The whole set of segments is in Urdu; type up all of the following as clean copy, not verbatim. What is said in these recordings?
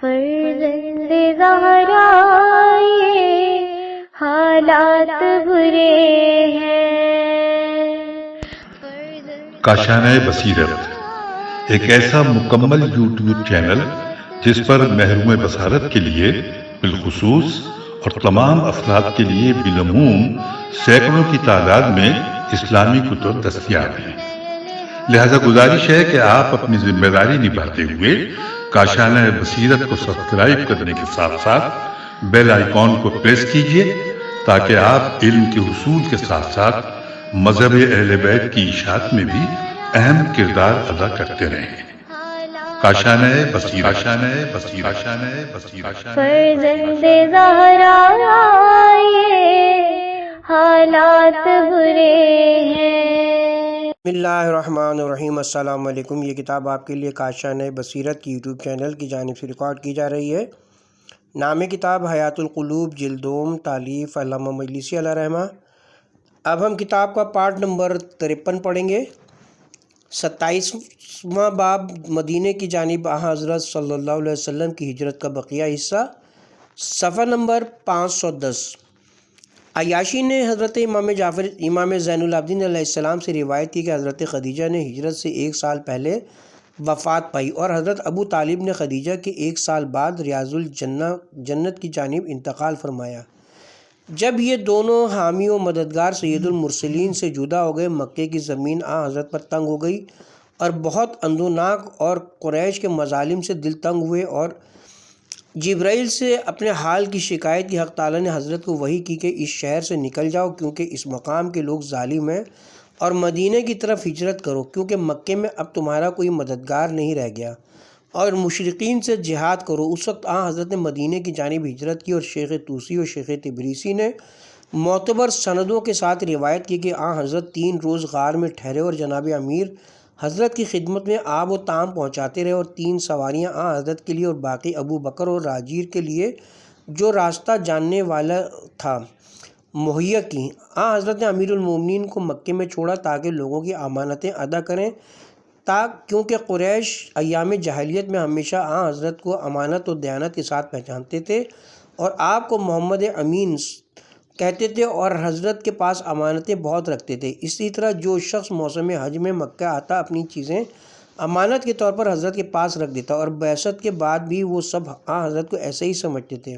فرزند زہرا یہ حالات برے ہیں۔ کاشانہ بصیرت ایک ایسا مکمل یوٹیوب چینل جس پر محروم بصارت کے لیے بالخصوص اور تمام افراد کے لیے بالعموم سینکڑوں کی تعداد میں اسلامی کتب دستیاب ہیں۔ لہذا گزارش ہے کہ آپ اپنی ذمہ داری نبھاتے ہوئے کاشانہ بصیرت کو سبسکرائب کرنے کے ساتھ ساتھ بیل آئیکن کو پریس کیجئے تاکہ آپ علم کے حصول کے ساتھ ساتھ مذہب اہل بیت کی اشاعت میں بھی اہم کردار ادا کرتے رہیں۔ کاشانہ بصیرت۔ فرزند زہرا یہ حالات برے ہیں۔ بسم اللہ الرحمن الرحیم۔ السلام علیکم۔ یہ کتاب آپ کے لیے کاشانہ بصیرت کی یوٹیوب چینل کی جانب سے ریکارڈ کی جا رہی ہے۔ نام کتاب حیات القلوب، جلد دوم، تالیف علامہ مجلسی علیہ رحمہ۔ اب ہم کتاب کا پارٹ نمبر 53 پڑھیں گے۔ 27واں باب، مدینہ کی جانب حضرت صلی اللہ علیہ وسلم کی ہجرت کا بقیہ حصہ، صفحہ نمبر 510۔ عیاشی نے حضرت امام زین العابدین علیہ السلام سے روایت کی کہ حضرت خدیجہ نے ہجرت سے 1 سال پہلے وفات پائی اور حضرت ابو طالب نے خدیجہ کے 1 سال بعد ریاض الجنت کی جانب انتقال فرمایا۔ جب یہ دونوں حامی و مددگار سید المرسلین سے جدا ہو گئے، مکے کی زمین حضرت پر تنگ ہو گئی اور بہت اندوناک، اور قریش کے مظالم سے دل تنگ ہوئے، اور جبرائیل سے اپنے حال کی شکایت کی۔ حق تعالیٰ نے حضرت کو وحی کی کہ اس شہر سے نکل جاؤ کیونکہ اس مقام کے لوگ ظالم ہیں، اور مدینہ کی طرف ہجرت کرو کیونکہ مکے میں اب تمہارا کوئی مددگار نہیں رہ گیا، اور مشرقین سے جہاد کرو۔ اس وقت حضرت نے مدینہ کی جانب ہجرت کی، اور شیخ طوسی اور شیخ تبریسی نے معتبر سندوں کے ساتھ روایت کی کہ حضرت 3 روز غار میں ٹھہرے اور جناب امیر حضرت کی خدمت میں آب و طعام پہنچاتے رہے، اور 3 سواریاں حضرت کے لیے اور باقی ابو بکر اور راجیر کے لیے جو راستہ جاننے والا تھا مہیا کی۔ حضرت نے امیر المومنین کو مکے میں چھوڑا تاکہ لوگوں کی امانتیں ادا کریں، کیونکہ قریش ایام جاہلیت میں ہمیشہ حضرت کو امانت و دیانت کے ساتھ پہچانتے تھے اور آپ کو محمد امین کہتے تھے، اور حضرت کے پاس امانتیں بہت رکھتے تھے۔ اسی طرح جو شخص موسم حج میں مکہ آتا اپنی چیزیں امانت کے طور پر حضرت کے پاس رکھ دیتا، اور بعثت کے بعد بھی وہ سب حضرت کو ایسے ہی سمجھتے تھے۔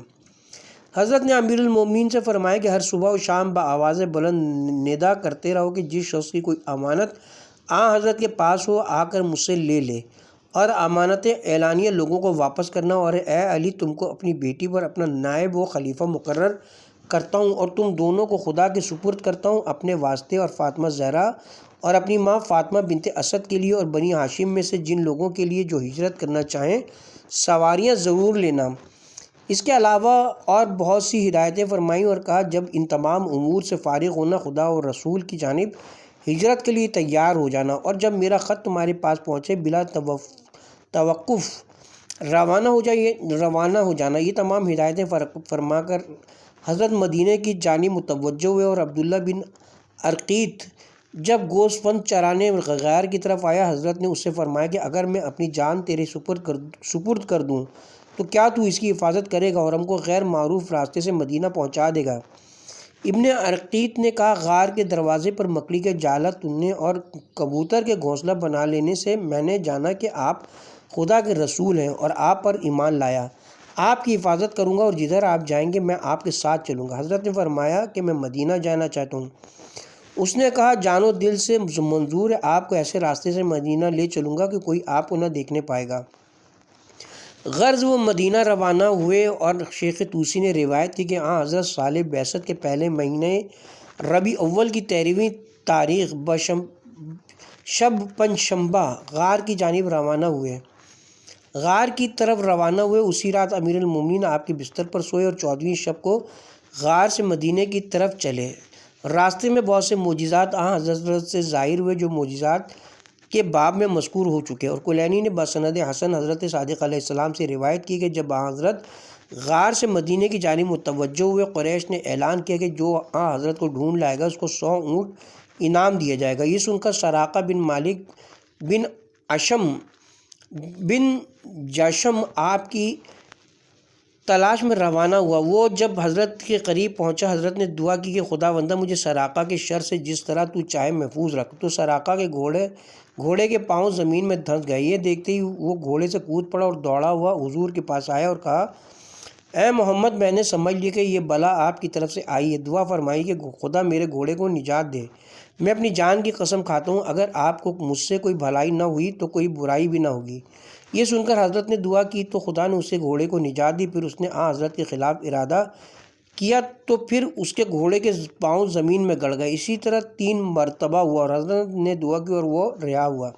حضرت نے امیر المومنین سے فرمایا کہ ہر صبح و شام بآواز بلند ندا کرتے رہو کہ جس شخص کی کوئی امانت حضرت کے پاس ہو آ کر مجھ سے لے لے، اور امانتیں اعلانیہ لوگوں کو واپس کرنا۔ اور اے علی، تم کو اپنی بیٹی پر اپنا نائب و خلیفہ مقرر کرتا ہوں، اور تم دونوں کو خدا کے سپرد کرتا ہوں اپنے واسطے، اور فاطمہ زہرا اور اپنی ماں فاطمہ بنت اسد کے لیے، اور بنی ہاشم میں سے جن لوگوں کے لیے جو ہجرت کرنا چاہیں سواریاں ضرور لینا۔ اس کے علاوہ اور بہت سی ہدایتیں فرمائیں، اور کہا جب ان تمام امور سے فارغ ہونا اور اور رسول کی جانب ہجرت کے لیے تیار ہو جانا، اور جب میرا خط تمہارے پاس پہنچے بلا توقف روانہ ہو جانا۔ یہ تمام ہدایتیں فرما کر حضرت مدینہ کی جانب متوجہ ہوئے، اور عبداللہ بن ارقیت جب گوسفند فند چرانے غار کی طرف آیا، حضرت نے اس سے فرمایا کہ اگر میں اپنی جان تیرے سپرد کر دوں تو کیا تو اس کی حفاظت کرے گا اور ہم کو غیر معروف راستے سے مدینہ پہنچا دے گا؟ ابن ارقیت نے کہا، غار کے دروازے پر مکڑی کے جالہ تننے اور کبوتر کے گھونسلہ بنا لینے سے میں نے جانا کہ آپ خدا کے رسول ہیں، اور آپ پر ایمان لایا۔ آپ کی حفاظت کروں گا، اور جدھر آپ جائیں گے میں آپ کے ساتھ چلوں گا۔ حضرت نے فرمایا کہ میں مدینہ جانا چاہتا ہوں۔ اس نے کہا، جان و دل سے منظور ہے، آپ کو ایسے راستے سے مدینہ لے چلوں گا کہ کوئی آپ کو نہ دیکھنے پائے گا۔ غرض وہ مدینہ روانہ ہوئے، اور شیخ طوسی نے روایت کی کہ حضرت سال بعثت کے پہلے مہینے ربیع اول کی 13ویں تاریخ شب پنجشنبہ غار کی جانب روانہ ہوئے۔ غار کی طرف روانہ ہوئے، اسی رات امیر المومنین آپ کے بستر پر سوئے، اور 14ویں شب کو غار سے مدینہ کی طرف چلے۔ راستے میں بہت سے معجزات حضرت سے ظاہر ہوئے جو معجزات کے باب میں مذکور ہو چکے، اور کلینی نے بسند حسن حضرت صادق علیہ السلام سے روایت کی کہ جب حضرت غار سے مدینہ کی جانب متوجہ ہوئے، قریش نے اعلان کیا کہ جو حضرت کو ڈھونڈ لائے گا اس کو 100 اونٹ انعام دیا جائے گا۔ یہ سن کر سراقہ بن مالک بن جشم آپ کی تلاش میں روانہ ہوا۔ وہ جب حضرت کے قریب پہنچا، حضرت نے دعا کی کہ خداوندہ مجھے سراقہ کے شر سے جس طرح تو چاہے محفوظ رکھ۔ تو سراقہ کے گھوڑے کے پاؤں زمین میں دھنس گئے۔ یہ دیکھتے ہی وہ گھوڑے سے کود پڑا اور دوڑا ہوا حضور کے پاس آیا اور کہا، اے محمد، میں نے سمجھ لی کہ یہ بلا آپ کی طرف سے آئی ہے۔ دعا فرمائی کہ خدا میرے گھوڑے کو نجات دے۔ میں اپنی جان کی قسم کھاتا ہوں اگر آپ کو مجھ سے کوئی بھلائی نہ ہوئی تو کوئی برائی بھی نہ ہوگی۔ یہ سن کر حضرت نے دعا کی تو خدا نے اسے گھوڑے کو نجات دی۔ پھر اس نے حضرت کے خلاف ارادہ کیا تو پھر اس کے گھوڑے کے پاؤں زمین میں گڑ گئے۔ اسی طرح 3 مرتبہ ہوا اور حضرت نے دعا کی اور وہ رہا ہوا۔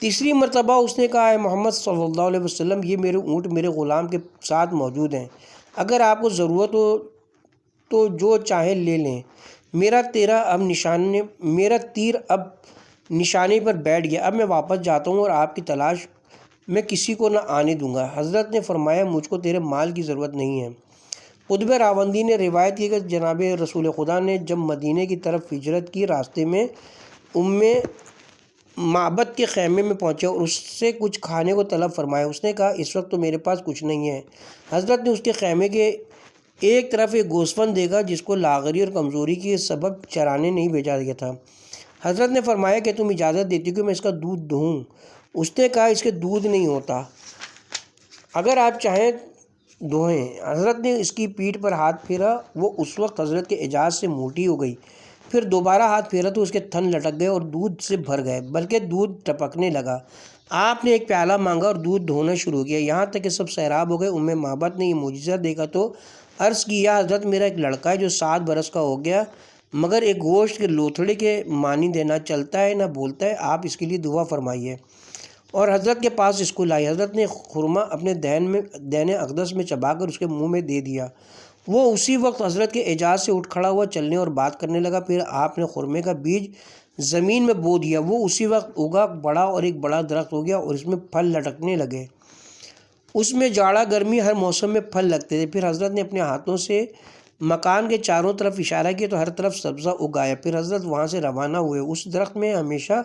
تیسری مرتبہ اس نے کہا، اے محمد صلی اللہ علیہ وسلم، یہ میرے اونٹ میرے غلام کے ساتھ موجود ہیں، اگر آپ کو ضرورت ہو تو جو چاہیں لے لیں۔ میرا تیر اب نشانے پر بیٹھ گیا، اب میں واپس جاتا ہوں اور آپ کی تلاش میں کسی کو نہ آنے دوں گا۔ حضرت نے فرمایا، مجھ کو تیرے مال کی ضرورت نہیں ہے۔ قطب راوندی نے روایت کی کہ جناب رسول خدا نے جب مدینے کی طرف ہجرت کی، راستے میں معبد کے خیمے میں پہنچے اور اس سے کچھ کھانے کو طلب فرمایا۔ اس نے کہا، اس وقت تو میرے پاس کچھ نہیں ہے۔ حضرت نے اس کے خیمے کے ایک طرف ایک گوسفند دیکھا جس کو لاغری اور کمزوری کے سبب چرانے نہیں بھیجا گیا تھا۔ حضرت نے فرمایا کہ تم اجازت دیتی ہو کہ میں اس کا دودھ دہوں؟ اس نے کہا، اس کے دودھ نہیں ہوتا، اگر آپ چاہیں دھوئیں۔ حضرت نے اس کی پیٹھ پر ہاتھ پھیرا، وہ اس وقت حضرت کے اعجاز سے موٹی ہو گئی۔ پھر دوبارہ ہاتھ پھیرا تو اس کے تھن لٹک گئے اور دودھ سے بھر گئے، بلکہ دودھ ٹپکنے لگا۔ آپ نے ایک پیالہ مانگا اور دودھ دھونا شروع کیا، یہاں تک کہ سب سیراب ہو گئے۔ معبد نے یہ معجزہ دیکھا تو عرض کی، یا حضرت، میرا ایک لڑکا ہے جو 7 برس کا ہو گیا، مگر ایک گوشت کے لوتھڑے کے مانند نہ چلتا ہے نہ بولتا ہے، آپ اس کے لیے دعا فرمائیے۔ اور حضرت کے پاس اس کو لائی۔ حضرت نے خرما اپنے دہن اقدس میں چبا کر اس کے منہ میں دے دیا۔ وہ اسی وقت حضرت کے اعجاز سے اٹھ کھڑا ہوا، چلنے اور بات کرنے لگا۔ پھر آپ نے خرمے کا بیج زمین میں بو دیا، وہ اسی وقت اگا، بڑا اور ایک بڑا درخت ہو گیا اور اس میں پھل لٹکنے لگے۔ اس میں جاڑا گرمی ہر موسم میں پھل لگتے تھے۔ پھر حضرت نے اپنے ہاتھوں سے مکان کے چاروں طرف اشارہ کیا تو ہر طرف سبزہ اگایا۔ پھر حضرت وہاں سے روانہ ہوئے۔ اس درخت میں ہمیشہ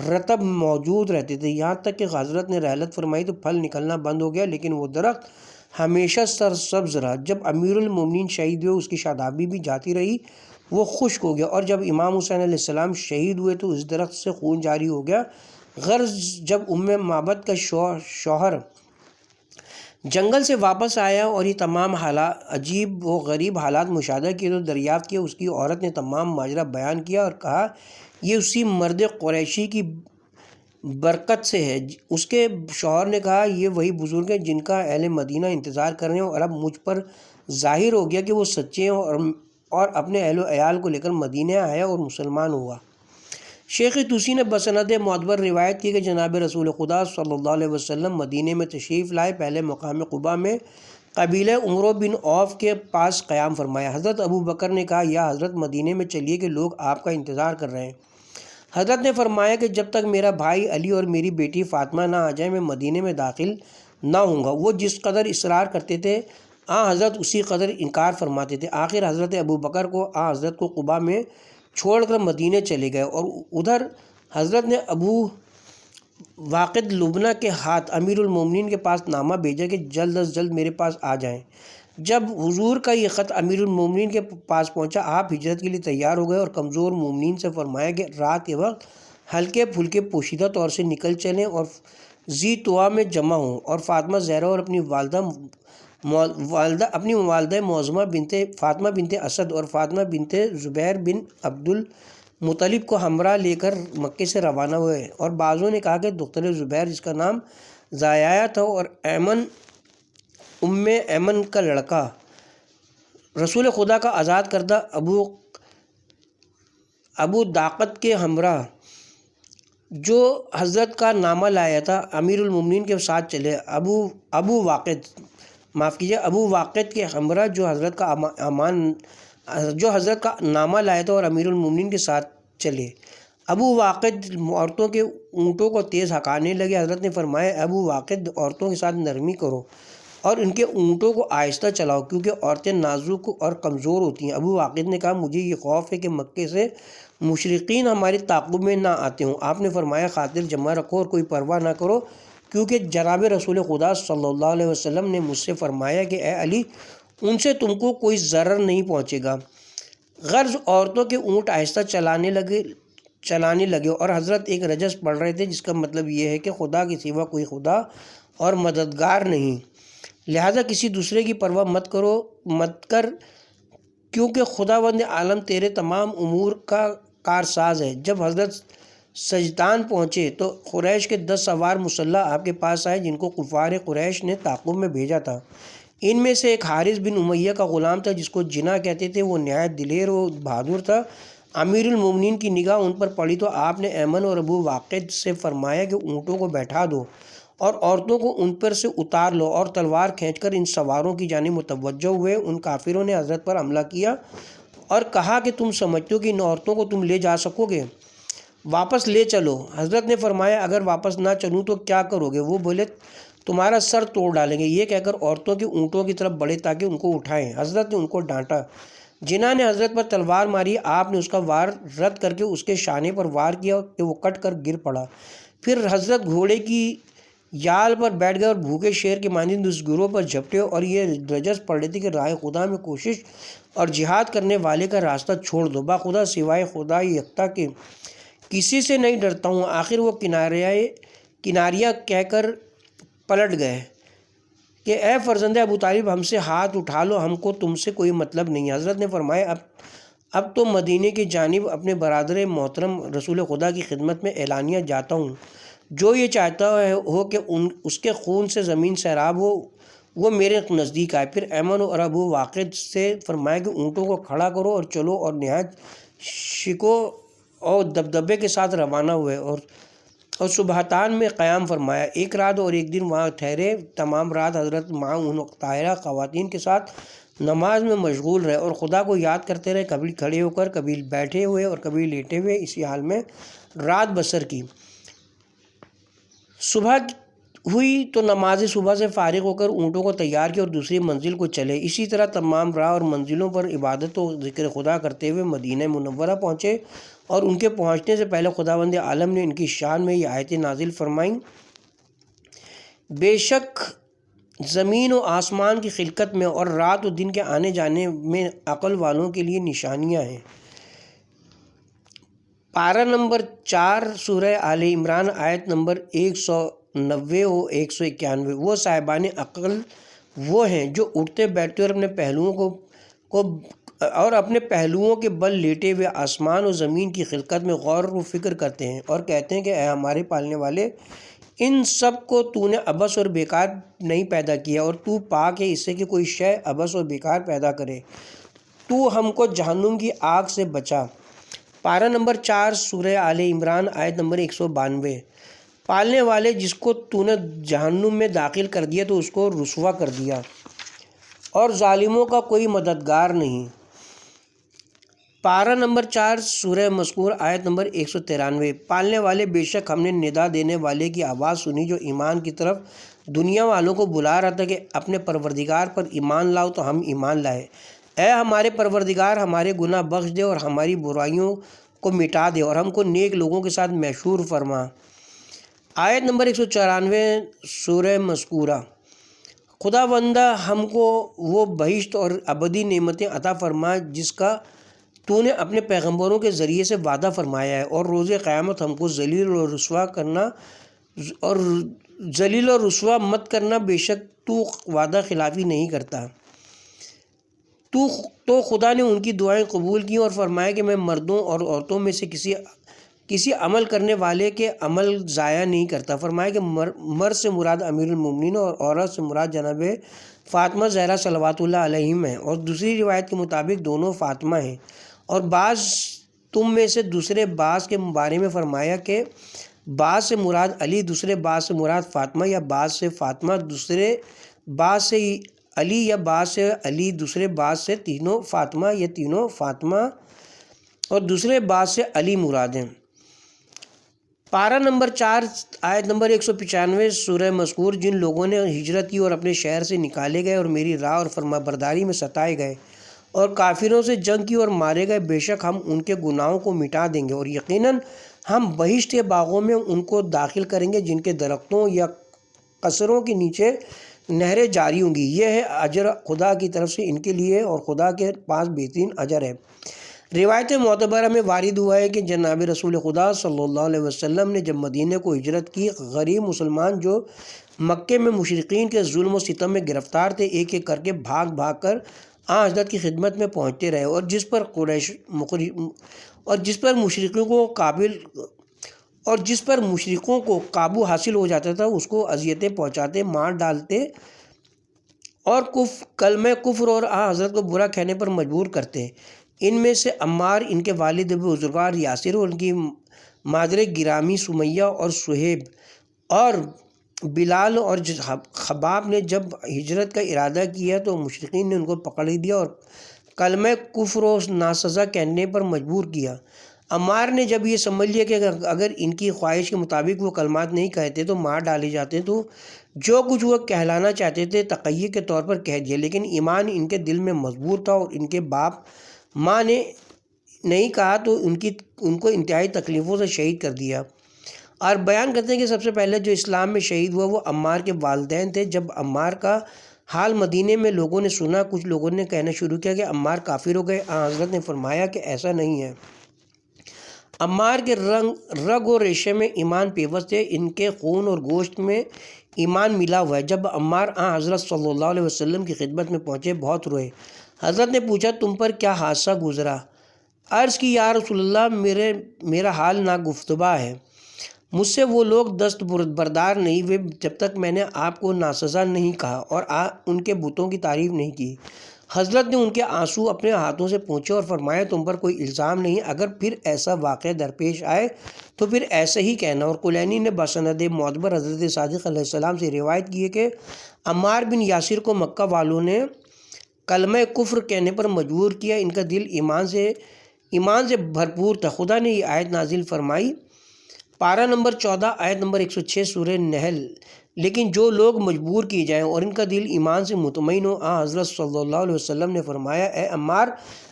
رطب موجود رہتے تھے، یہاں تک کہ حضرت نے رحلت فرمائی تو پھل نکلنا بند ہو گیا، لیکن وہ درخت ہمیشہ سرسبز رہا۔ جب امیر المومنین شہید ہوئے، اس کی شادابی بھی جاتی رہی، وہ خشک ہو گیا۔ اور جب امام حسین علیہ السلام شہید ہوئے تو اس درخت سے خون جاری ہو گیا۔ غرض جب معبد کا شوہر جنگل سے واپس آیا اور یہ تمام عجیب و غریب حالات مشاہدہ کیے تو دریافت کیا اس کی عورت نے تمام ماجرا بیان کیا اور کہا، یہ اسی مرد قریشی کی برکت سے ہے۔ اس کے شوہر نے کہا، یہ وہی بزرگ ہیں جن کا اہل مدینہ انتظار کر رہے ہیں، اور اب مجھ پر ظاہر ہو گیا کہ وہ سچے ہیں، اور اپنے اہل و عیال کو لے کر مدینہ آیا اور مسلمان ہوا۔ شیخ طوسی نے بسند معتبر روایت کی کہ جناب رسول خدا صلی اللہ علیہ وسلم مدینہ میں تشریف لائے، پہلے مقام قباء میں قبیلہ عمرو بن عوف کے پاس قیام فرمایا۔ حضرت ابو بکر نے کہا، یا حضرت، مدینہ میں چلیے کہ لوگ آپ کا انتظار کر رہے ہیں۔ حضرت نے فرمایا کہ جب تک میرا بھائی علی اور میری بیٹی فاطمہ نہ آ جائیں میں مدینہ میں داخل نہ ہوں گا۔ وہ جس قدر اصرار کرتے تھے حضرت اسی قدر انکار فرماتے تھے۔ آخر حضرت ابو بکر کو حضرت کو قباء میں چھوڑ کر مدینہ چلے گئے، اور ادھر حضرت نے ابو واقد لبنہ کے ہاتھ امیر المومنین کے پاس نامہ بھیجا کہ جلد از جلد میرے پاس آ جائیں۔ جب حضور کا یہ خط امیر المومنین کے پاس پہنچا، آپ ہجرت کے لیے تیار ہو گئے اور کمزور مومنین سے فرمایا کہ رات کے وقت ہلکے پھلکے پوشیدہ طور سے نکل چلیں اور ذی طوا میں جمع ہوں، اور فاطمہ زہرا اور اپنی والدہ معظمہ بنت فاطمہ بنت اسد اور فاطمہ بنت زبیر بن عبد المطلب کو ہمراہ لے کر مکے سے روانہ ہوئے۔ اور بعضوں نے کہا کہ دختر زبیر جس کا نام زایہ تھا اور ایمن کا لڑکا رسول خدا کا آزاد کردہ ابو داقت کے ہمراہ جو حضرت کا نامہ لایا تھا امیر المومنین کے ساتھ چلے۔ ابو واقد کے ہمراہ جو حضرت کا نامہ لایا تھا اور امیر المومنین کے ساتھ چلے۔ ابو واقد عورتوں کے اونٹوں کو تیز ہکانے لگے۔ حضرت نے فرمایا، ابو واقد، عورتوں کے ساتھ نرمی کرو اور ان کے اونٹوں کو آہستہ چلاؤ، کیونکہ عورتیں نازک اور کمزور ہوتی ہیں۔ ابو واقد نے کہا، مجھے یہ خوف ہے کہ مکے سے مشرقین ہمارے تعاقب میں نہ آتے ہوں۔ آپ نے فرمایا، خاطر جمع رکھو اور کوئی پرواہ نہ کرو، کیونکہ جناب رسول خدا صلی اللہ علیہ وسلم نے مجھ سے فرمایا کہ اے علی ان سے تم کو کوئی ضرر نہیں پہنچے گا۔ غرض عورتوں کے اونٹ آہستہ چلانے لگے اور حضرت ایک رجس پڑھ رہے تھے، جس کا مطلب یہ ہے کہ خدا کے سوا کوئی خدا اور مددگار نہیں، لہذا کسی دوسرے کی پرواہ مت کر کیونکہ خداوند عالم تیرے تمام امور کا کارساز ہے۔ جب حضرت سجدان پہنچے تو قریش کے 10 سوار مسلح آپ کے پاس آئے جن کو کفار قریش نے تعاقب میں بھیجا تھا۔ ان میں سے ایک حارث بن امیہ کا غلام تھا جس کو جنا کہتے تھے، وہ نہایت دلیر و بہادر تھا۔ امیر المومنین کی نگاہ ان پر پڑی تو آپ نے ایمن اور ابو واقد سے فرمایا کہ اونٹوں کو بیٹھا دو اور عورتوں کو ان پر سے اتار لو، اور تلوار کھینچ کر ان سواروں کی جانب متوجہ ہوئے۔ ان کافروں نے حضرت پر حملہ کیا اور کہا کہ تم سمجھتے ہو کہ ان عورتوں کو تم لے جا سکو گے؟ واپس لے چلو۔ حضرت نے فرمایا اگر واپس نہ چلوں تو کیا کرو گے؟ وہ بولے تمہارا سر توڑ ڈالیں گے۔ یہ کہہ کر عورتوں کے اونٹوں کی طرف بڑھے تاکہ ان کو اٹھائیں۔ حضرت نے ان کو ڈانٹا۔ جناح نے حضرت پر تلوار ماری، آپ نے اس کا وار رد کر کے اس کے شانے پر وار کیا کہ وہ کٹ کر گر پڑا۔ پھر حضرت گھوڑے کی یال پر بیٹھ گئے اور بھوکے شیر کے مانند اس گروہ پر جھپٹے اور یہ رجس پڑھ رہے تھے کہ راہ خدا میں کوشش اور جہاد کرنے والے کا راستہ چھوڑ دو، باخدا سوائے خدا یکتا کے کسی سے نہیں ڈرتا ہوں۔ آخر وہ کناریہ کہہ کر پلٹ گئے کہ اے فرزند ابو طالب ہم سے ہاتھ اٹھا لو، ہم کو تم سے کوئی مطلب نہیں۔ حضرت نے فرمایا اب تو مدینے کی جانب اپنے برادر محترم رسول خدا کی خدمت میں اعلانیہ جاتا ہوں، جو یہ چاہتا ہو کہ اس کے خون سے زمین سیراب ہو وہ میرے نزدیک آئے۔ پھر ایمن اور ابو واقد سے فرمایا کہ اونٹوں کو کھڑا کرو اور چلو، اور نہایت شکو اور دبدبے کے ساتھ روانہ ہوئے اور صبحتان میں قیام فرمایا۔ ایک رات اور ایک دن وہاں ٹھہرے۔ تمام رات حضرت ان طاہرہ خواتین کے ساتھ نماز میں مشغول رہے اور خدا کو یاد کرتے رہے، کبھی کھڑے ہو کر، کبھی بیٹھے ہوئے اور کبھی لیٹے ہوئے، اسی حال میں رات بسر کی۔ صبح ہوئی تو نماز صبح سے فارغ ہو کر اونٹوں کو تیار کیا اور دوسری منزل کو چلے۔ اسی طرح تمام راہ اور منزلوں پر عبادت و ذکر خدا کرتے ہوئے مدینہ منورہ پہنچے، اور ان کے پہنچنے سے پہلے خداوند عالم نے ان کی شان میں یہ آیتیں نازل فرمائیں: بے شک زمین و آسمان کی خلقت میں اور رات و دن کے آنے جانے میں عقل والوں کے لیے نشانیاں ہیں۔ پارہ نمبر 4 سورہ آل عمران آیت نمبر 190 و 191۔ وہ صاحبان عقل وہ ہیں جو اٹھتے بیٹھتے اور اپنے پہلوؤں کے بل لیٹے ہوئے آسمان و زمین کی خلقت میں غور و فکر کرتے ہیں اور کہتے ہیں کہ اے ہمارے پالنے والے، ان سب کو تو نے عبث اور بیکار نہیں پیدا کیا، اور تو پاک ہے اس سے کہ کوئی شے عبث اور بیکار پیدا کرے۔ تو ہم کو جہنم کی آگ سے بچا۔ پارہ نمبر 4 سورہ آل عمران آیت نمبر 192۔ پالنے والے جس کو تو نے جہنم میں داخل کر دیا تو اس کو رسوا کر دیا، اور ظالموں کا کوئی مددگار نہیں۔ پارہ نمبر 4 سورہ مذکور آیت نمبر 193۔ پالنے والے بے شک ہم نے ندا دینے والے کی آواز سنی جو ایمان کی طرف دنیا والوں کو بلا رہا تھا کہ اپنے پروردگار پر ایمان لاؤ، تو ہم ایمان لائے۔ اے ہمارے پروردگار ہمارے گناہ بخش دے اور ہماری برائیوں کو مٹا دے اور ہم کو نیک لوگوں کے ساتھ محشور فرما۔ آیت نمبر 194 سورہ مذکورہ۔ خداوندہ ہم کو وہ بہشت اور ابدی نعمتیں عطا فرما جس کا تو نے اپنے پیغمبروں کے ذریعے سے وعدہ فرمایا ہے، اور روز قیامت ہم کو ذلیل اور رسوا مت کرنا، بے شک تو وعدہ خلافی نہیں کرتا۔ تو خدا نے ان کی دعائیں قبول کی اور فرمایا کہ میں مردوں اور عورتوں میں سے کسی عمل کرنے والے کے عمل ضائع نہیں کرتا۔ فرمایا کہ مرد سے مراد امیر المومنین اور عورت سے مراد جناب فاطمہ زہرا صلوات اللہ علیہم ہیں، اور دوسری روایت کے مطابق دونوں فاطمہ ہیں، اور بعض تم میں سے دوسرے بعض کے بارے میں فرمایا کہ بعض سے مراد علی، دوسرے بعض سے مراد فاطمہ، یا بعض سے فاطمہ دوسرے بعض سے علی، یا بعض سے علی دوسرے بعض سے تینوں فاطمہ، یا تینوں فاطمہ اور دوسرے بعض سے علی مراد ہیں۔ پارہ نمبر 4 آیت نمبر 195 سورہ مذکور۔ جن لوگوں نے ہجرت کی اور اپنے شہر سے نکالے گئے اور میری راہ اور فرما برداری میں ستائے گئے اور کافروں سے جنگ کی اور مارے گئے، بے شک ہم ان کے گناہوں کو مٹا دیں گے، اور یقیناً ہم بہشت کے باغوں میں ان کو داخل کریں گے جن کے درختوں یا قصروں کے نیچے نہریں جاری ہوں گی۔ یہ ہے اجر خدا کی طرف سے ان کے لیے اور خدا کے پاس بہترین اجر ہے۔ روایت معتبرہ میں وارد ہوا ہے کہ جناب رسول خدا صلی اللہ علیہ وسلم نے جب مدینہ کو ہجرت کی، غریب مسلمان جو مکے میں مشرقین کے ظلم و ستم میں گرفتار تھے، ایک ایک کر کے بھاگ بھاگ کر حضرت کی خدمت میں پہنچتے رہے، اور جس پر مشرکوں کو قابو حاصل ہو جاتا تھا اس کو اذیتیں پہنچاتے، مار ڈالتے اور کلمہ کفر اور حضرت کو برا کہنے پر مجبور کرتے۔ ان میں سے عمار، ان کے والد بزرگوار یاسر اور ان کی مادر گرامی سمیہ اور صہیب اور بلال اور خباب نے جب ہجرت کا ارادہ کیا تو مشرکین نے ان کو پکڑ لیا اور کلمہ کفر و ناسزا کہنے پر مجبور کیا۔ عمار نے جب یہ سمجھ لیا کہ اگر ان کی خواہش کے مطابق وہ کلمات نہیں کہتے تو مار ڈالے جاتے، تو جو کچھ وہ کہلانا چاہتے تھے تقیہ کے طور پر کہہ دیا، لیکن ایمان ان کے دل میں مضبوط تھا اور ان کے باپ ماں نے نہیں کہا تو ان کو انتہائی تکلیفوں سے شہید کر دیا۔ اور بیان کرتے ہیں کہ سب سے پہلے جو اسلام میں شہید ہوا وہ عمار کے والدین تھے۔ جب عمار کا حال مدینے میں لوگوں نے سنا، کچھ لوگوں نے کہنا شروع کیا کہ عمار کافر ہو گئے۔ حضرت نے فرمایا کہ ایسا نہیں ہے، عمار کے رگ و ریشے میں ایمان پیوست ہے، ان کے خون اور گوشت میں ایمان ملا ہوا ہے۔ جب عمار حضرت صلی اللہ علیہ وسلم کی خدمت میں پہنچے بہت روئے۔ حضرت نے پوچھا تم پر کیا حادثہ گزرا؟ عرض کی یا رسول اللہ میرا حال ناگفتبا ہے، مجھ سے وہ لوگ دست بردار نہیں ہوئے جب تک میں نے آپ کو ناسزا نہیں کہا اور ان کے بتوں کی تعریف نہیں کی۔ حضرت نے ان کے آنسو اپنے ہاتھوں سے پوچھے اور فرمایا تم پر کوئی الزام نہیں، اگر پھر ایسا واقعہ درپیش آئے تو پھر ایسے ہی کہنا۔ اور کلینی نے بسند معتبر حضرت صادق علیہ السلام سے روایت کی ہے کہ عمار بن یاسر کو مکہ والوں نے کلمہ کفر کہنے پر مجبور کیا، ان کا دل ایمان سے بھرپور تھا۔ خدا نے یہ آیت نازل فرمائی، پارہ نمبر 14 آیت نمبر 106 سورہ نحل، لیکن جو لوگ مجبور کیے جائیں اور ان کا دل ایمان سے مطمئن ہو، حضرت صلی اللہ علیہ وسلم نے فرمایا اے عمار،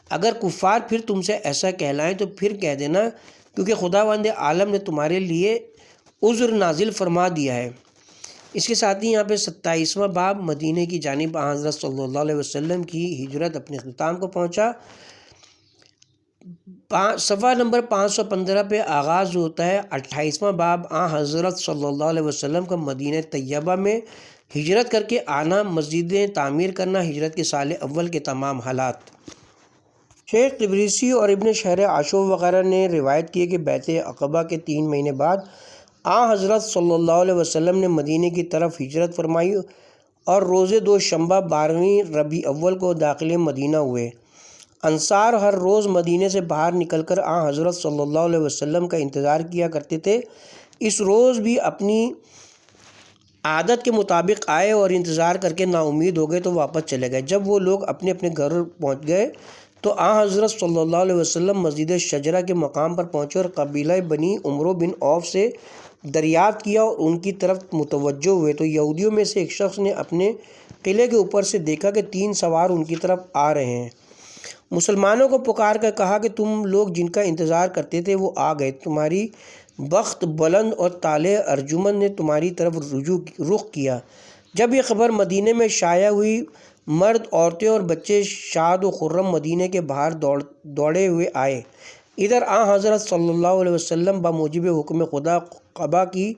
اگر کفار پھر تم سے ایسا کہلائیں تو پھر کہہ دینا کیونکہ خداوند عالم نے تمہارے لیے عذر نازل فرما دیا ہے۔ اس کے ساتھ ہی یہاں پہ 27واں باب مدینہ کی جانب حضرت صلی اللہ علیہ وسلم کی ہجرت اپنے اختتام کو پہنچا۔ صفحہ نمبر 515 پہ آغاز ہوتا ہے 28واں باب حضرت صلی اللہ علیہ وسلم کا مدینہ طیبہ میں ہجرت کر کے آنا، مسجدیں تعمیر کرنا، ہجرت کے سال اول کے تمام حالات۔ شیخ تبریسی اور ابن شہر عاشور وغیرہ نے روایت کی ہے کہ بیعت عقبہ کے 3 مہینے بعد حضرت صلی اللہ علیہ وسلم نے مدینہ کی طرف ہجرت فرمائی اور روز دوشنبہ 12ویں ربیع اول کو داخل مدینہ ہوئے۔ انصار ہر روز مدینہ سے باہر نکل کر حضرت صلی اللہ علیہ وسلم کا انتظار کیا کرتے تھے۔ اس روز بھی اپنی عادت کے مطابق آئے اور انتظار کر کے نا امید ہو گئے تو واپس چلے گئے۔ جب وہ لوگ اپنے اپنے گھر پہنچ گئے تو حضرت صلی اللہ علیہ وسلم مسجد شجرہ کے مقام پر پہنچے اور قبیلہ بنی عمرو بن عوف سے دریافت کیا اور ان کی طرف متوجہ ہوئے تو یہودیوں میں سے ایک شخص نے اپنے قلعے کے اوپر سے دیکھا کہ 3 سوار ان کی طرف آ رہے ہیں۔ مسلمانوں کو پکار کر کہا کہ تم لوگ جن کا انتظار کرتے تھے وہ آ گئے، تمہاری بخت بلند اور طالع ارجمند نے تمہاری طرف رخ کیا۔ جب یہ خبر مدینے میں شائع ہوئی، مرد، عورتیں اور بچے شاد و خرم مدینے کے باہر دوڑے ہوئے آئے۔ ادھر حضرت صلی اللہ علیہ وسلم بموجب حکم خدا قبا کی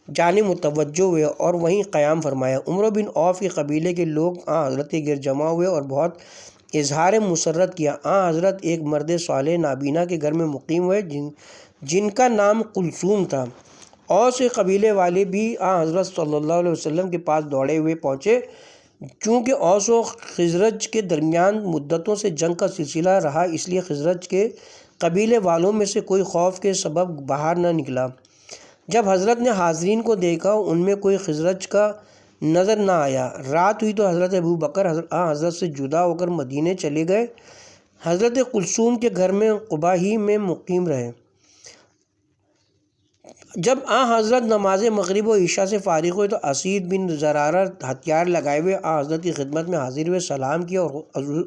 جانب متوجہ ہوئے اور وہیں قیام فرمایا۔ عمرو بن عوف کے قبیلے کے لوگ حضرت کے گرد جمع ہوئے اور بہت اظہار مسرت کیا۔ حضرت ایک مرد صالح نابینا کے گھر میں مقیم ہوئے جن کا نام کلثوم تھا۔ اوس کے قبیلے والے بھی حضرت صلی اللہ علیہ وسلم کے پاس دوڑے ہوئے پہنچے۔ چونکہ اوس و خزرج کے درمیان مدتوں سے جنگ کا سلسلہ رہا، اس لیے خزرج کے قبیلے والوں میں سے کوئی خوف کے سبب باہر نہ نکلا۔ جب حضرت نے حاضرین کو دیکھا ان میں کوئی خزرج کا نظر نہ آیا۔ رات ہوئی تو حضرت ابوبکر حضرت سے جدا ہو کر مدینے چلے گئے، حضرت کلثوم کے گھر میں قبا ہی میں مقیم رہے۔ جب حضرت نماز مغرب و عشاء سے فارغ ہوئے تو اسید بن زرارہ ہتھیار لگائے ہوئے حضرت کی خدمت میں حاضر ہوئے، سلام کیا اور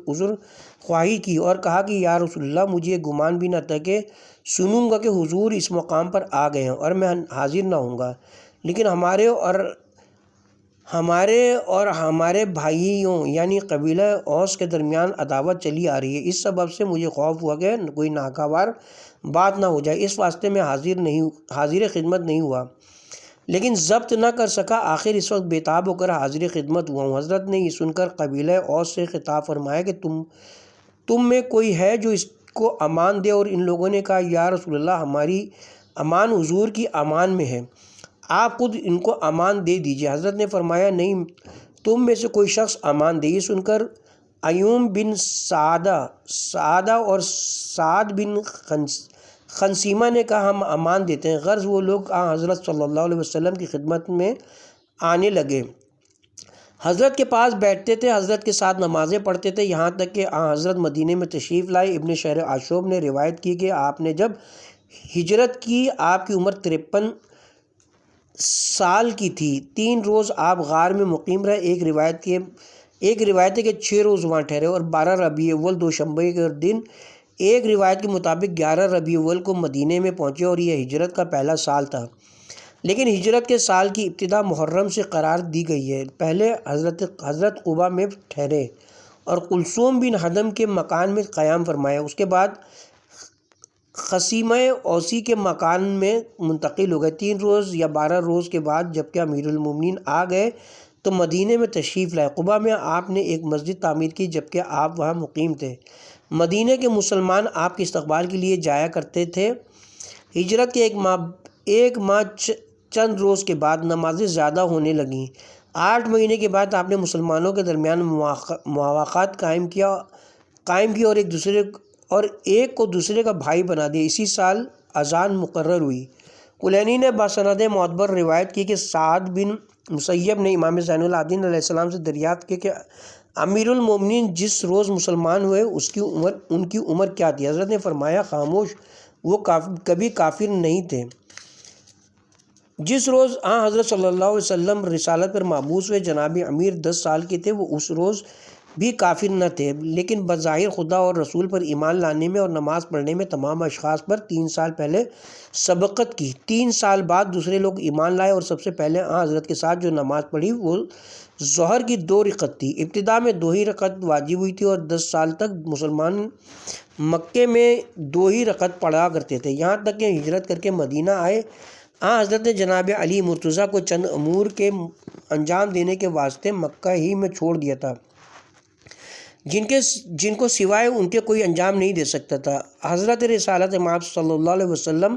عذر خواہی کی اور کہا کہ یا رسول اللہ، مجھے یہ گمان بھی نہ تھا کہ سنوں گا کہ حضور اس مقام پر آ گئے ہیں اور میں حاضر نہ ہوں گا، لیکن ہمارے اور ہمارے اور ہمارے بھائیوں یعنی قبیلہ اوس کے درمیان عداوت چلی آ رہی ہے، اس سبب سے مجھے خوف ہوا کہ کوئی ناگوار بات نہ ہو جائے، اس واسطے میں حاضر خدمت نہیں ہوا، لیکن ضبط نہ کر سکا، آخر اس وقت بےتاب ہو کر حاضر خدمت ہوا ہوں۔ حضرت نے یہ سن کر قبیلہ اوس سے خطاب فرمایا کہ تم میں کوئی ہے جو اس کو امان دے، اور ان لوگوں نے کہا یا رسول اللہ ہماری امان حضور کی امان میں ہے، آپ خود ان کو امان دے دیجئے۔ حضرت نے فرمایا نہیں، تم میں سے کوئی شخص امان دے۔ یہ سن کر ایوم بن سعدہ اور سعد بن خنسیمہ نے کہا ہم امان دیتے ہیں۔ غرض وہ لوگ حضرت صلی اللہ علیہ وسلم کی خدمت میں آنے لگے، حضرت کے پاس بیٹھتے تھے، حضرت کے ساتھ نمازیں پڑھتے تھے، یہاں تک کہ حضرت مدینے میں تشریف لائے۔ ابن شہر عاشوب نے روایت کی کہ آپ نے جب ہجرت کی آپ کی عمر 53 سال کی تھی، 3 روز آپ غار میں مقیم رہے۔ ایک روایت ہے کہ 6 روز وہاں ٹھہرے اور 12 ربیع الاول دوشنبے کے دن، ایک روایت کے مطابق 11 ربیع الاول کو مدینے میں پہنچے، اور یہ ہجرت کا پہلا سال تھا، لیکن ہجرت کے سال کی ابتدا محرم سے قرار دی گئی ہے۔ پہلے حضرت قباء میں ٹھہرے اور کلثوم بن حدم کے مکان میں قیام فرمایا، اس کے بعد خصیمہ اوسی کے مکان میں منتقل ہو گئے۔ 3 روز یا 12 روز کے بعد جبکہ امیر المومنین آ گئے تو مدینے میں تشریف لائے۔ قباء میں آپ نے ایک مسجد تعمیر کی جبکہ آپ وہاں مقیم تھے۔ مدینے کے مسلمان آپ کے استقبال کے لیے جایا کرتے تھے۔ ہجرت کے ایک ماہ چند روز کے بعد نمازیں زیادہ ہونے لگیں۔ 8 مہینے کے بعد آپ نے مسلمانوں کے درمیان مواقعات قائم کی اور ایک کو دوسرے کا بھائی بنا دیا۔ اسی سال اذان مقرر ہوئی۔ کلینی نے بسند معتبر روایت کی کہ سعد بن مسیب نے امام زین العابدین علیہ السلام سے دریافت کی کہ امیر المومنین جس روز مسلمان ہوئے ان کی عمر کیا تھی؟ حضرت نے فرمایا خاموش، وہ کبھی کافر نہیں تھے۔ جس روز حضرت صلی اللہ علیہ وسلم رسالت پر مبعوث ہوئے جناب امیر 10 سال کے تھے، وہ اس روز بھی کافر نہ تھے، لیکن بظاہر خدا اور رسول پر ایمان لانے میں اور نماز پڑھنے میں تمام اشخاص پر 3 سال پہلے سبقت کی۔ 3 سال بعد دوسرے لوگ ایمان لائے اور سب سے پہلے حضرت کے ساتھ جو نماز پڑھی وہ ظہر کی 2 رکعت تھی۔ ابتدا میں 2 ہی رکعت واجب ہوئی تھی اور 10 سال تک مسلمان مکے میں 2 ہی رکعت پڑھا کرتے تھے، یہاں تک کہ ہجرت کر کے مدینہ آئے۔ حضرت نے جناب علی مرتضیٰ کو چند امور کے انجام دینے کے واسطے مکہ ہی میں چھوڑ دیا تھا، جن کو سوائے ان کے کوئی انجام نہیں دے سکتا تھا۔ حضرت رسالت مآب صلی اللہ علیہ وسلم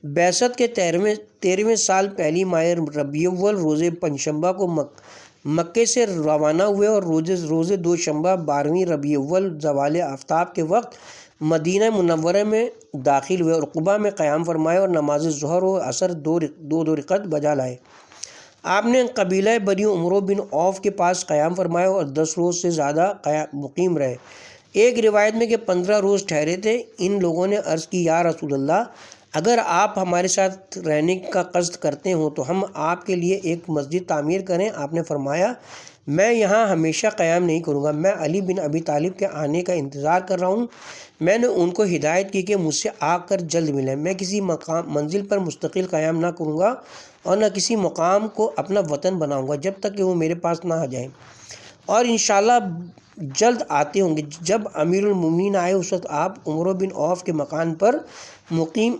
بعثت کے 13ویں سال پہلی ماہ ربیع الاول روز پنجشنبہ کو مکے سے روانہ ہوئے اور روز دوشنبہ 12ویں ربیع الاول زوال آفتاب کے وقت مدینہ منورہ میں داخل ہوئے اور قباء میں قیام فرمائے اور نماز ظہر و عصر 2 رکعت بجا لائے۔ آپ نے قبیلہ بنی عمرو بن عوف کے پاس قیام فرمایا اور 10 روز سے زیادہ مقیم رہے۔ ایک روایت میں کہ 15 روز ٹھہرے تھے۔ ان لوگوں نے عرض کی یا رسول اللہ، اگر آپ ہمارے ساتھ رہنے کا قصد کرتے ہوں تو ہم آپ کے لیے ایک مسجد تعمیر کریں۔ آپ نے فرمایا میں یہاں ہمیشہ قیام نہیں کروں گا، میں علی بن ابی طالب کے آنے کا انتظار کر رہا ہوں۔ میں نے ان کو ہدایت کی کہ مجھ سے آ کر جلد ملیں۔ میں کسی منزل پر مستقل قیام نہ کروں گا اور نہ کسی مقام کو اپنا وطن بناؤں گا جب تک کہ وہ میرے پاس نہ آ جائیں، اور انشاءاللہ جلد آتے ہوں گے۔ جب امیر المومنین آئے اس وقت آپ عمرو بن عوف کے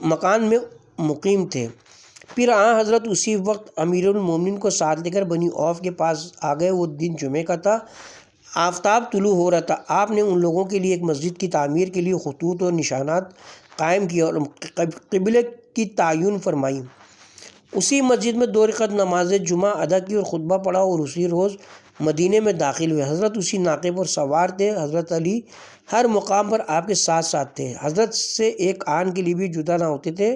مکان میں مقیم تھے۔ پھر حضرت اسی وقت امیر المومنین کو ساتھ لے کر بنی عوف کے پاس آ گئے۔ وہ دن جمعے کا تھا، آفتاب طلوع ہو رہا تھا۔ آپ نے ان لوگوں کے لیے ایک مسجد کی تعمیر کے لیے خطوط اور نشانات قائم کیے اور قبلے کی تعین فرمائی۔ اسی مسجد میں 2 رکعت نماز جمعہ ادا کی اور خطبہ پڑھا اور اسی روز مدینے میں داخل ہوئے۔ حضرت اسی ناقے پر سوار تھے۔ حضرت علی ہر مقام پر آپ کے ساتھ تھے، حضرت سے ایک آن کے لیے بھی جدا نہ ہوتے تھے۔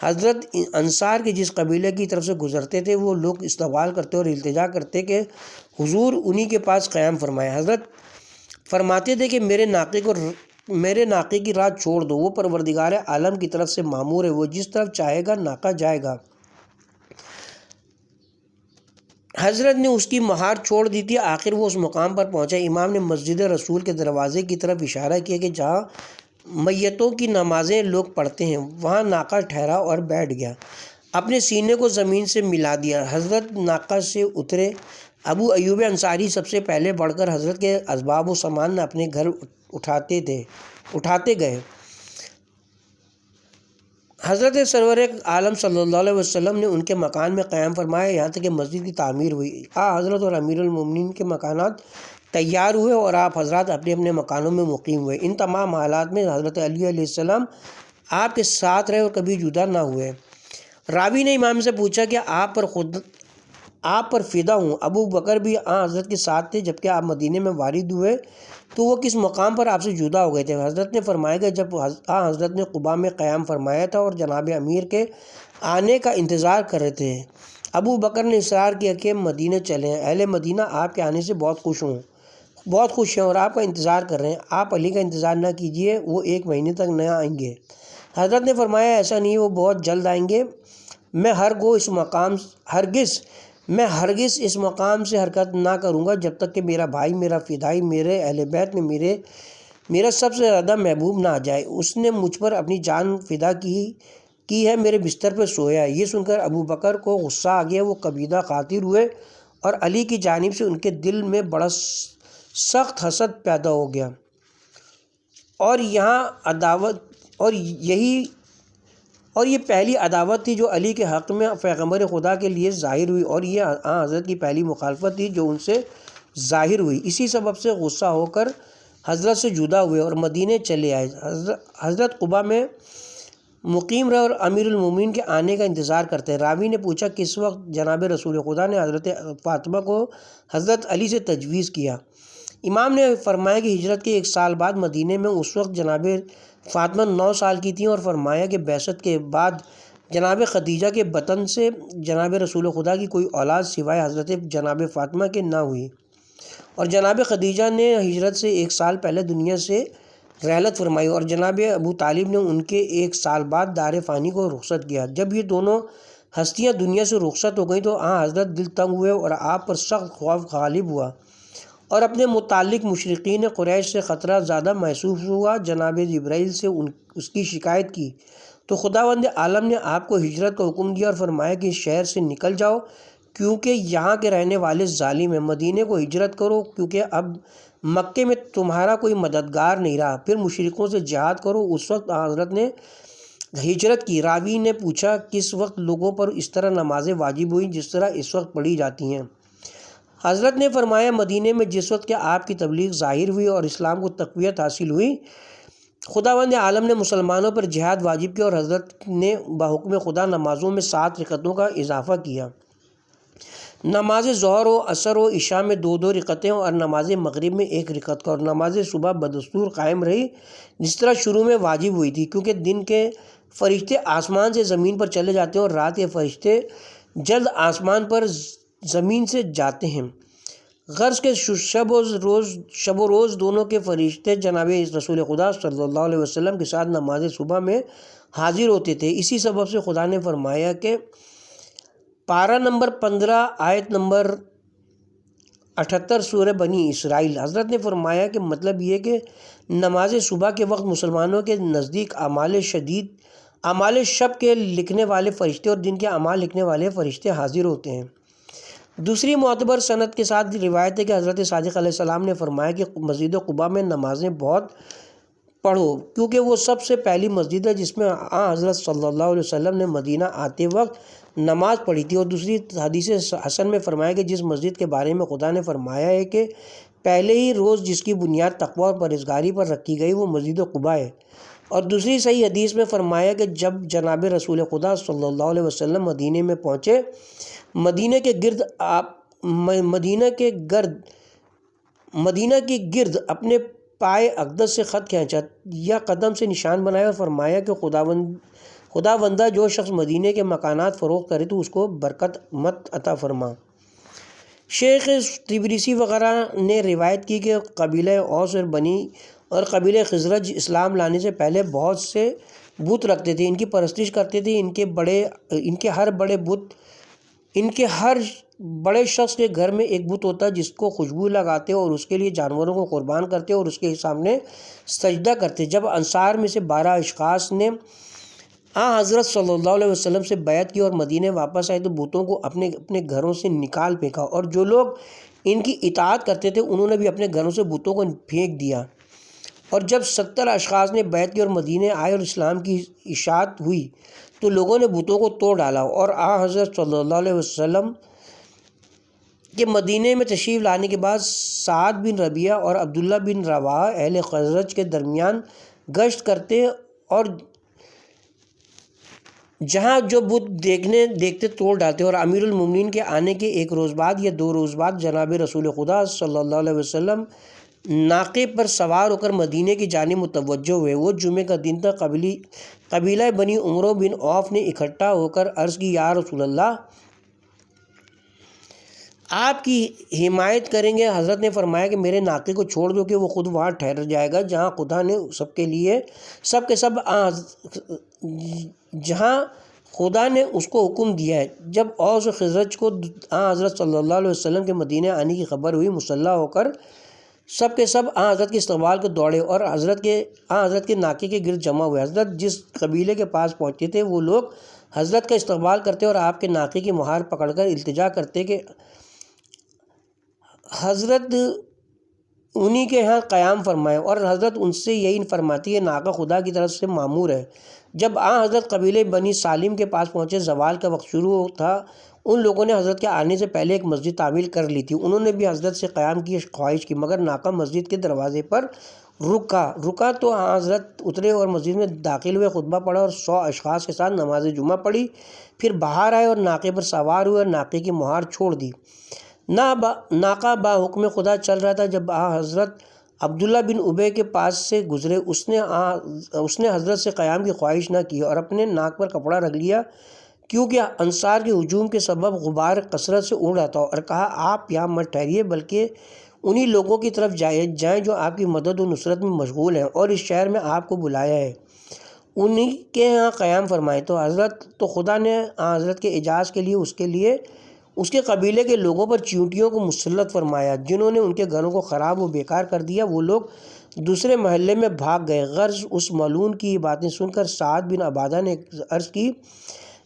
حضرت انصار کے جس قبیلے کی طرف سے گزرتے تھے وہ لوگ استقبال کرتے اور التجا کرتے کہ حضور انہی کے پاس قیام فرمائے۔ حضرت فرماتے تھے کہ میرے ناقے کی راہ چھوڑ دو، وہ پروردگار عالم کی طرف سے مامور ہے، وہ جس طرف چاہے گا ناقہ جائے گا۔ حضرت نے اس کی مہار چھوڑ دی تھی، آخر وہ اس مقام پر پہنچا۔ امام نے مسجد رسول کے دروازے کی طرف اشارہ کیا کہ جہاں میتوں کی نمازیں لوگ پڑھتے ہیں، وہاں ناقہ ٹھہرا اور بیٹھ گیا، اپنے سینے کو زمین سے ملا دیا۔ حضرت ناقہ سے اترے، ابو ایوب انصاری سب سے پہلے بڑھ کر حضرت کے اسباب و سامان اپنے گھر اٹھاتے گئے۔ حضرت سرور عالم صلی اللہ علیہ وسلم نے ان کے مکان میں قیام فرمایا، یہاں تک کہ مسجد کی تعمیر ہوئی۔ حضرت اور امیر المومنین کے مکانات تیار ہوئے اور آپ حضرات اپنے اپنے مکانوں میں مقیم ہوئے۔ ان تمام حالات میں حضرت علی علیہ السلام آپ کے ساتھ رہے اور کبھی جدا نہ ہوئے۔ راوی نے امام سے پوچھا کہ آپ پر فدا ہوں، ابو بکر بھی حضرت کے ساتھ تھے جبکہ آپ مدینے میں وارد ہوئے تو وہ کس مقام پر آپ سے جدا ہو گئے تھے؟ حضرت نے فرمایا کہ جب حضرت نے قباء میں قیام فرمایا تھا اور جناب امیر کے آنے کا انتظار کر رہے تھے، ابو بکر نے اصرار کیا کہ مدینے چلیں، اہل مدینہ آپ کے آنے سے بہت خوش ہیں اور آپ کا انتظار کر رہے ہیں، آپ علی کا انتظار نہ کیجیے، وہ 1 مہینے تک نہ آئیں گے۔ حضرت نے فرمایا ایسا نہیں، وہ بہت جلد آئیں گے، میں ہرگز اس مقام سے حرکت نہ کروں گا جب تک کہ میرا بھائی، میرا فدائی، میرے اہل بیت میں میرا سب سے زیادہ محبوب نہ آ جائے۔ اس نے مجھ پر اپنی جان فدا کی ہے، میرے بستر پر سویا ہے۔ یہ سن کر ابو بکر کو غصہ آ گیا، وہ قبیضہ خاطر ہوئے اور علی کی جانب سے ان کے دل میں بڑا سخت حسد پیدا ہو گیا اور یہ پہلی عداوت تھی جو علی کے حق میں پیغمبر خدا کے لیے ظاہر ہوئی اور یہ حضرت کی پہلی مخالفت تھی جو ان سے ظاہر ہوئی۔ اسی سبب سے غصہ ہو کر حضرت سے جدا ہوئے اور مدینے چلے آئے۔ حضرت قباء میں مقیم رہے اور امیر المومنین کے آنے کا انتظار کرتے۔ راوی نے پوچھا کس وقت جناب رسول خدا نے حضرت فاطمہ کو حضرت علی سے تجویز کیا؟ امام نے فرمایا کہ ہجرت کے 1 سال بعد مدینے میں، اس وقت جناب فاطمہ 9 سال کی تھیں، اور فرمایا کہ بعثت کے بعد جناب خدیجہ کے بطن سے جناب رسول خدا کی کوئی اولاد سوائے حضرت جناب فاطمہ کے نہ ہوئی، اور جناب خدیجہ نے ہجرت سے 1 سال پہلے دنیا سے رحلت فرمائی اور جناب ابو طالب نے ان کے 1 سال بعد دار فانی کو رخصت کیا۔ جب یہ دونوں ہستیاں دنیا سے رخصت ہو گئیں تو حضرت دل تنگ ہوئے اور آپ پر سخت خوف غالب ہوا اور اپنے متعلق مشرکین قریش سے خطرہ زیادہ محسوس ہوا۔ جناب جبرائیل سے اس کی شکایت کی تو خداوند عالم نے آپ کو ہجرت کا حکم دیا اور فرمایا کہ اس شہر سے نکل جاؤ کیونکہ یہاں کے رہنے والے ظالم ہیں، مدینے کو ہجرت کرو کیونکہ اب مکے میں تمہارا کوئی مددگار نہیں رہا، پھر مشرکوں سے جہاد کرو۔ اس وقت حضرت نے ہجرت کی۔ راوی نے پوچھا کس وقت لوگوں پر اس طرح نمازیں واجب ہوئیں جس طرح اس وقت پڑھی جاتی ہیں؟ حضرت نے فرمایا مدینے میں جس وقت کہ آپ کی تبلیغ ظاہر ہوئی اور اسلام کو تقویت حاصل ہوئی، خداوند عالم نے مسلمانوں پر جہاد واجب کیا اور حضرت نے بحکم خدا نمازوں میں 7 رکعتوں کا اضافہ کیا۔ نماز ظہر و عصر و عشاء میں 2 رکعتیں اور نماز مغرب میں 1 رکعت کا، اور نماز صبح بدستور قائم رہی جس طرح شروع میں واجب ہوئی تھی، کیونکہ دن کے فرشتے آسمان سے زمین پر چلے جاتے ہیں اور رات کے فرشتے جلد آسمان پر زمین سے جاتے ہیں۔ غرض کے شب و روز دونوں کے فرشتے جناب رسول خدا صلی اللہ علیہ وسلم کے ساتھ نماز صبح میں حاضر ہوتے تھے۔ اسی سبب سے خدا نے فرمایا کہ پارہ نمبر 15 آیت نمبر 78 سورہ بنی اسرائیل، حضرت نے فرمایا کہ مطلب یہ کہ نماز صبح کے وقت مسلمانوں کے نزدیک اعمال شب کے لکھنے والے فرشتے اور دن کے اعمال لکھنے والے فرشتے حاضر ہوتے ہیں۔ دوسری معتبر سند کے ساتھ روایت ہے کہ حضرت صادق علیہ السلام نے فرمایا کہ مسجد قباء میں نمازیں بہت پڑھو کیونکہ وہ سب سے پہلی مسجد ہے جس میں حضرت صلی اللہ علیہ وسلم نے مدینہ آتے وقت نماز پڑھی تھی۔ اور دوسری حدیث حسن میں فرمایا کہ جس مسجد کے بارے میں خدا نے فرمایا ہے کہ پہلے ہی روز جس کی بنیاد تقوی اور پرہیزگاری پر رکھی گئی وہ مسجد قباء ہے۔ اور دوسری صحیح حدیث میں فرمایا کہ جب جناب رسول خدا صلی اللہ علیہ وسلم مدینے میں پہنچے، مدینہ کے گرد اپنے پائے اقدس سے خط کھینچا یا قدم سے نشان بنایا اور فرمایا کہ خداوندہ جو شخص مدینے کے مکانات فروخت کرے تو اس کو برکت مت عطا فرما۔ شیخ طبرسی وغیرہ نے روایت کی کہ قبیلہ اوس اور بنی اور قبیلہ خزرج اسلام لانے سے پہلے بہت سے بت رکھتے تھے، ان کی پرستش کرتے تھے۔ ان کے ہر بڑے شخص کے گھر میں ایک بت ہوتا جس کو خوشبو لگاتے اور اس کے لیے جانوروں کو قربان کرتے اور اس کے سامنے سجدہ کرتے۔ جب انصار میں سے 12 اشخاص نے حضرت صلی اللہ علیہ وسلم سے بیعت کی اور مدینے واپس آئے تو بتوں کو اپنے اپنے گھروں سے نکال پھینکا، اور جو لوگ ان کی اطاعت کرتے تھے انہوں نے بھی اپنے گھروں سے بتوں کو پھینک دیا۔ اور جب 70 اشخاص نے بیعت کی اور مدینے آئے اور اسلام کی اشاعت ہوئی تو لوگوں نے بتوں کو توڑ ڈالا، اور حضرت صلی اللہ علیہ وسلم کہ مدینے میں تشریف لانے کے بعد سعد بن ربیعہ اور عبداللہ بن رواحہ اہل خزرج کے درمیان گشت کرتے اور جہاں جو بت دیکھتے توڑ ڈالتے، اور امیر المومنین کے آنے کے 1 روز بعد یا 2 روز بعد جناب رسول خدا صلی اللہ علیہ وسلم ناقے پر سوار ہو کر مدینے کی جانب متوجہ ہوئے۔ وہ جمعے کا دن تھا۔ قبیلہ بنی عمرو بن عوف نے اکٹھا ہو کر عرض کی، یا رسول اللہ، آپ کی حمایت کریں گے؟ حضرت نے فرمایا کہ میرے ناقے کو چھوڑ دو کہ وہ خود وہاں ٹھہر جائے گا جہاں خدا نے جہاں خدا نے اس کو حکم دیا ہے۔ جب اوس و خزرج کو حضرت صلی اللہ علیہ وسلم کے مدینے آنے کی خبر ہوئی، مسلح ہو کر سب کے سب حضرت کے استقبال کو دوڑے اور حضرت کے ناقے کے گرد جمع ہوئے۔ حضرت جس قبیلے کے پاس پہنچے تھے وہ لوگ حضرت کا استقبال کرتے اور آپ کے ناقے کی مہار پکڑ کر التجا کرتے کہ حضرت انہی کے ہاں قیام فرمائے، اور حضرت ان سے یہی فرماتی ہے، ناقہ خدا کی طرف سے معمور ہے۔ جب حضرت قبیلے بنی سالم کے پاس پہنچے، زوال کا وقت شروع تھا۔ ان لوگوں نے حضرت کے آنے سے پہلے ایک مسجد تعمیر کر لی تھی۔ انہوں نے بھی حضرت سے قیام کی خواہش کی، مگر ناقہ مسجد کے دروازے پر رکا تو حضرت اترے اور مسجد میں داخل ہوئے، خطبہ پڑھا اور 100 اشخاص کے ساتھ نماز جمعہ پڑھی۔ پھر باہر آئے اور ناقے پر سوار ہوئے اور ناقے کی مہار چھوڑ دی۔ ناقہ با حکم خدا چل رہا تھا۔ جب حضرت عبداللہ بن ابی کے پاس سے گزرے، اس نے حضرت سے قیام کی خواہش نہ کی اور اپنے ناک پر کپڑا رکھ لیا، کیونکہ انصار کے ہجوم کے سبب غبار کثرت سے اڑ رہا تھا، اور کہا، آپ یہاں مت ٹھہریے بلکہ انہی لوگوں کی طرف جائیں جو آپ کی مدد و نصرت میں مشغول ہیں اور اس شہر میں آپ کو بلایا ہے، انہی کے ہاں قیام فرمائیں۔ تو خدا نے حضرت کے اعجاز کے لیے اس کے قبیلے کے لوگوں پر چیونٹیوں کو مسلط فرمایا، جنہوں نے ان کے گھروں کو خراب و بیکار کر دیا۔ وہ لوگ دوسرے محلے میں بھاگ گئے۔ غرض اس ملعون کی یہ باتیں سن کر سعد بن عبادہ نے عرض کی،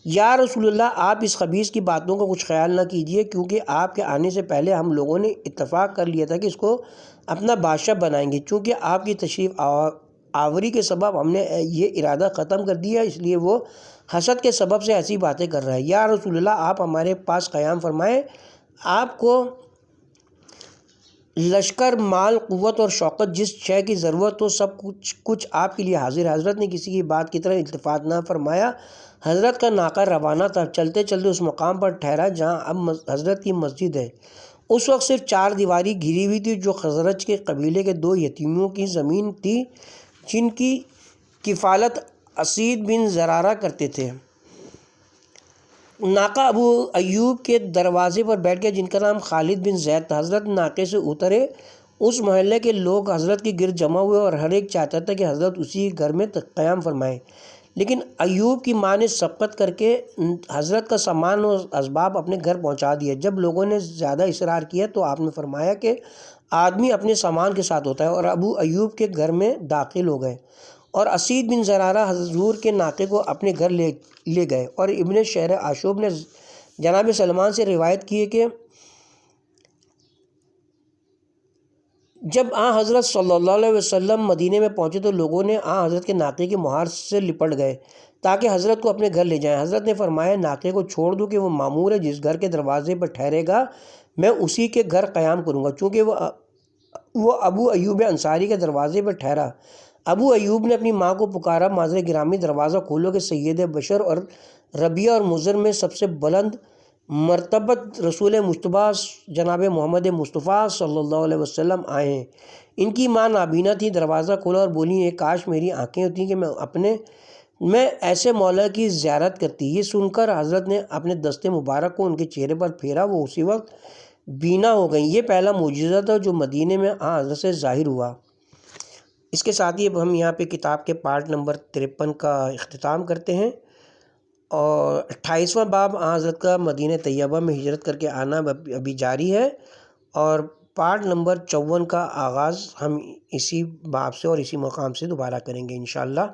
یا رسول اللہ، آپ اس خبیث کی باتوں کا کچھ خیال نہ کیجیے، کیونکہ آپ کے آنے سے پہلے ہم لوگوں نے اتفاق کر لیا تھا کہ اس کو اپنا بادشاہ بنائیں گے۔ چونکہ آپ کی تشریف آوری کے سبب ہم نے یہ ارادہ ختم کر دیا، اس لیے وہ حسد کے سبب سے ایسی باتیں کر رہا ہے۔ یا رسول اللہ، آپ ہمارے پاس قیام فرمائیں، آپ کو لشکر، مال، قوت اور شوکت، جس شے کی ضرورت ہو سب کچھ آپ کے لیے حاضر ہے۔ حضرت نے کسی کی بات کی طرح التفات نہ فرمایا۔ حضرت کا ناقہ روانہ تھا، چلتے چلتے اس مقام پر ٹھہرا جہاں اب حضرت کی مسجد ہے۔ اس وقت صرف 4 دیواری گھری ہوئی تھی، جو خزرج کے قبیلے کے 2 یتیموں کی زمین تھی، جن کی کفالت اسید بن زرارہ کرتے تھے۔ ناقہ ابو ایوب کے دروازے پر بیٹھ گیا، جن کا نام خالد بن زید تھا۔ حضرت ناقے سے اترے، اس محلے کے لوگ حضرت کے گرد جمع ہوئے اور ہر ایک چاہتا تھا کہ حضرت اسی گھر میں قیام فرمائیں، لیکن ایوب کی ماں نے سبقت کر کے حضرت کا سامان و اسباب اپنے گھر پہنچا دیا۔ جب لوگوں نے زیادہ اصرار کیا تو آپ نے فرمایا کہ آدمی اپنے سامان کے ساتھ ہوتا ہے، اور ابو ایوب کے گھر میں داخل ہو گئے اور اسید بن زرارہ حضور کے ناقے کو اپنے گھر لے گئے۔ اور ابن شہر عاشوب نے جناب سلمان سے روایت کی ہے کہ جب حضرت صلی اللہ علیہ وسلم مدینے میں پہنچے تو لوگوں نے حضرت کے ناقے کی مہار سے لپٹ گئے تاکہ حضرت کو اپنے گھر لے جائیں۔ حضرت نے فرمایا، ناقے کو چھوڑ دو کہ وہ مامور ہے، جس گھر کے دروازے پر ٹھہرے گا میں اسی کے گھر قیام کروں گا۔ چونکہ وہ ابو ایوب انصاری کے دروازے پر ٹھہرا۔ ابو ایوب نے اپنی ماں کو پکارا، معذر گرامی دروازہ کھولو کہ سید بشر اور ربیہ اور مضر میں سب سے بلند مرتبت رسول مجتبیٰ جناب محمد مصطفیٰ صلی اللہ علیہ وسلم آئے ہیں۔ ان کی ماں نابینا تھی۔ دروازہ کھولا اور بولی، یہ کاش میری آنکھیں ہوتی کہ میں ایسے مولا کی زیارت کرتی۔ یہ سن کر حضرت نے اپنے دست مبارک کو ان کے چہرے پر پھیرا، وہ اسی وقت بینا ہو گئیں۔ یہ پہلا معجزہ تھا جو مدینے میں حضرت سے ظاہر ہوا۔ اس کے ساتھ ہی اب ہم یہاں پہ کتاب کے پارٹ نمبر 53 کا اختتام کرتے ہیں، اور 28واں باب حضرت کا مدینہ طیبہ میں ہجرت کر کے آنا ابھی جاری ہے، اور پارٹ نمبر 54 کا آغاز ہم اسی باب سے اور اسی مقام سے دوبارہ کریں گے انشاءاللہ۔